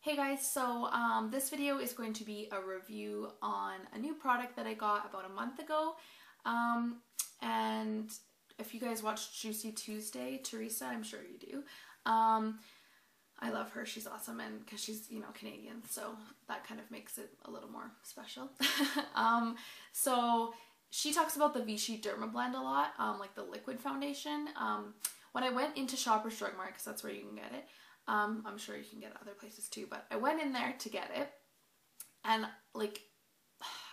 Hey guys, so this video is going to be a review on a new product that I got about a month ago. And if you guys watched Juicy Tuesday, Teresa, I'm sure you do. I love her, she's awesome, and because she's, you know, Canadian, so that kind of makes it a little more special. So she talks about the Vichy Dermablend a lot, like the liquid foundation. When I went into Shoppers Drug Mart, because that's where you can get it, I'm sure you can get it other places too, but I went in there to get it, and like,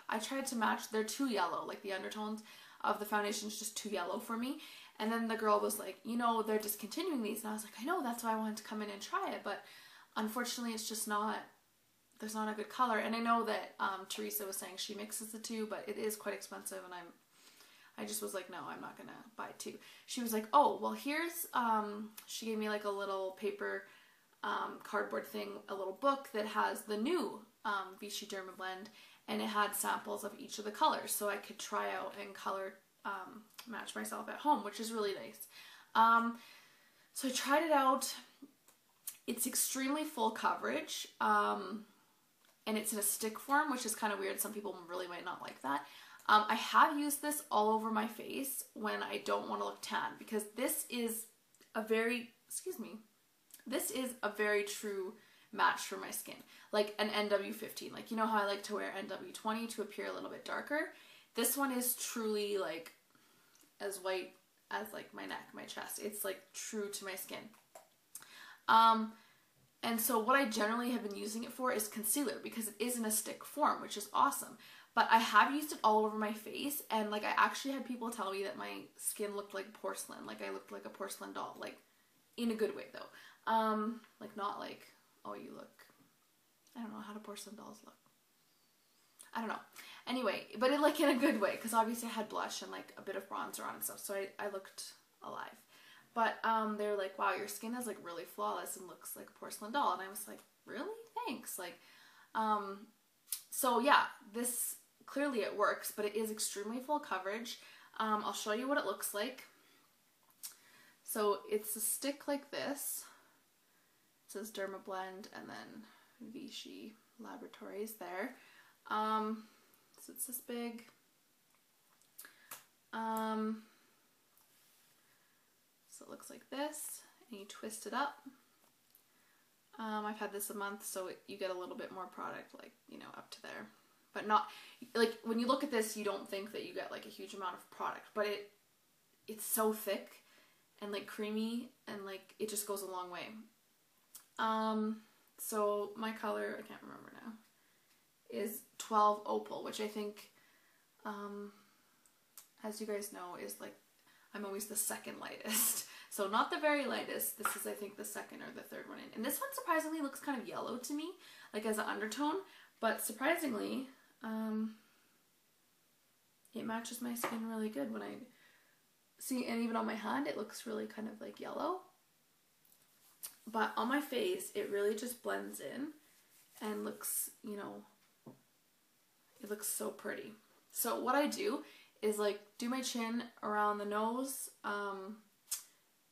I tried to match, they're too yellow, like the undertones of the foundation is just too yellow for me. And then the girl was like, you know, they're discontinuing these, and I was like, I know, that's why I wanted to come in and try it, but unfortunately it's just not, there's not a good color. And I know that Teresa was saying she mixes the two, but it is quite expensive, and I just was like, no, I'm not gonna buy two. She was like, oh, well here's, she gave me like a little paper cardboard thing, a little book that has the new Vichy Dermablend, and it had samples of each of the colors, so I could try out and color match myself at home, which is really nice. So I tried it out. It's extremely full coverage, and it's in a stick form, which is kind of weird. Some people really might not like that. I have used this all over my face when I don't want to look tan, because this is a very, this is a very true match for my skin. Like an NW15. Like, you know how I like to wear NW20 to appear a little bit darker? This one is truly like as white as like my neck, my chest. It's like true to my skin. And so what I generally have been using it for is concealer, because it is in a stick form, which is awesome. But I have used it all over my face, and like I actually had people tell me that my skin looked like porcelain. Like I looked like a porcelain doll, like in a good way though. Like not like, oh, you look, I don't know, how do porcelain dolls look? I don't know. Anyway, but it like in a good way, because obviously I had blush and like a bit of bronzer on and stuff, so I looked alive. But they're like, wow, your skin is like really flawless and looks like a porcelain doll. And I was like, really? Thanks. Like, so yeah, this, clearly it works, but it is extremely full coverage. I'll show you what it looks like. So it's a stick like this. It says Dermablend and then Vichy Laboratories there. So it's this big. So it looks like this, and you twist it up. I've had this a month, so you get a little bit more product, like, you know, up to there. But not, like, when you look at this, you don't think that you get like a huge amount of product, but it's so thick and like creamy, and like it just goes a long way. So my color, I can't remember now, is 12 Opal, which I think, as you guys know, is like, I'm always the second lightest. So not the very lightest. This is, I think, the second or the third one in. And this one surprisingly looks kind of yellow to me, like as an undertone, but surprisingly, it matches my skin really good when I see, and even on my hand, it looks really kind of like yellow. But on my face, it really just blends in and looks, you know, it looks so pretty. So what I do is like do my chin, around the nose,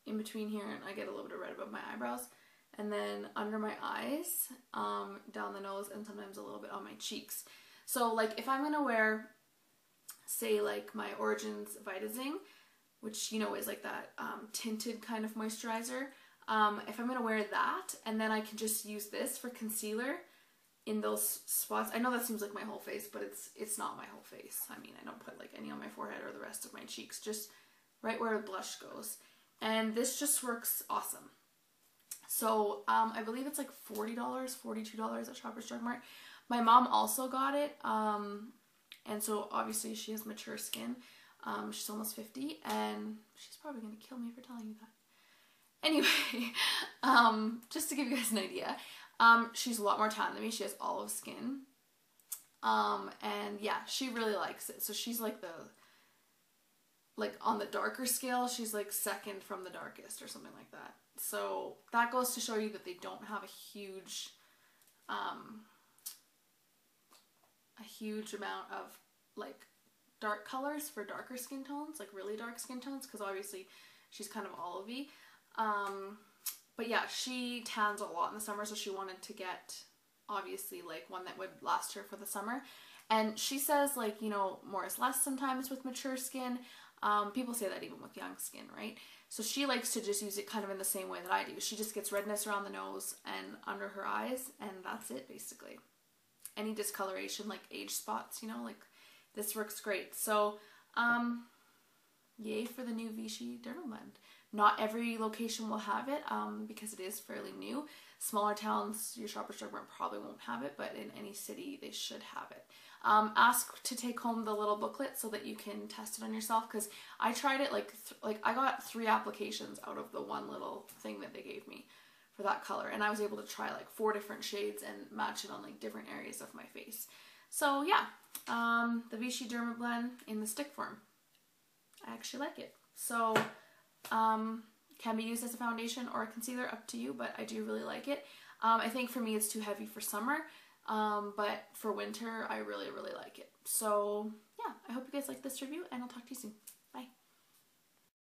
in between here, and I get a little bit of red above my eyebrows, and then under my eyes, down the nose, and sometimes a little bit on my cheeks. So like if I'm gonna wear, say like my Origins Vitazing, which, you know, is like that tinted kind of moisturizer, if I'm gonna wear that, and then I can just use this for concealer in those spots. I know that seems like my whole face, but it's not my whole face. I mean, I don't put like any on my forehead or the rest of my cheeks, just right where the blush goes. And this just works awesome. So I believe it's like $40, $42 at Shoppers Drug Mart. My mom also got it, and so obviously she has mature skin. She's almost 50, and she's probably gonna kill me for telling you that. Anyway, just to give you guys an idea, she's a lot more tan than me. She has olive skin. And yeah, she really likes it. So she's like like on the darker scale, she's like second from the darkest or something like that. So that goes to show you that they don't have a huge amount of like dark colors for darker skin tones, like really dark skin tones, because obviously she's kind of olivey. But yeah, she tans a lot in the summer, so she wanted to get obviously like one that would last her for the summer. And she says, like, you know, more is less sometimes with mature skin. People say that even with young skin, right? So she likes to just use it kind of in the same way that I do. She just gets redness around the nose and under her eyes, and that's it basically. Any discoloration, like age spots, you know, like this works great. So, yay for the new Vichy Dermablend. Not every location will have it because it is fairly new. Smaller towns, your Shoppers Drug Mart probably won't have it, but in any city they should have it. Ask to take home the little booklet so that you can test it on yourself, because I tried it like I got 3 applications out of the one little thing that they gave me for that color, and I was able to try like 4 different shades and match it on like different areas of my face. So yeah, the Vichy Dermablend in the stick form. I actually like it. So can be used as a foundation or a concealer, up to you, but I do really like it. I think for me it's too heavy for summer, but for winter I really, really like it. So yeah, I hope you guys like this review, and I'll talk to you soon.